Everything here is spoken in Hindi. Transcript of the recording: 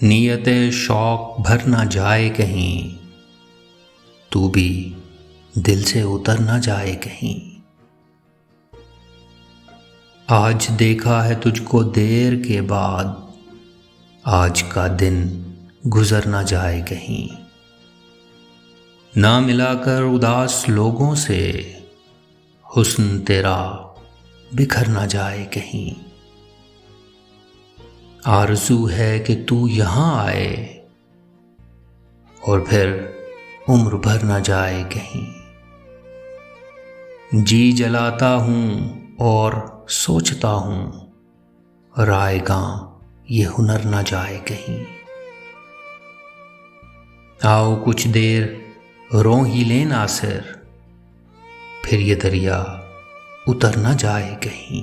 नीयते शौक भर ना जाए कहीं, तू भी दिल से उतर ना जाए कहीं। आज देखा है तुझको देर के बाद, आज का दिन गुजर ना जाए कहीं। ना मिलाकर उदास लोगों से, हुस्न तेरा बिखर ना जाए कहीं। आरज़ू है कि तू यहाँ आए और फिर उम्र भर ना जाए कहीं। जी जलाता हूँ और सोचता हूँ, रायगां ये हुनर ना जाए कहीं। आओ कुछ देर रो ही ले नासिर, फिर ये दरिया उतर ना जाए कहीं।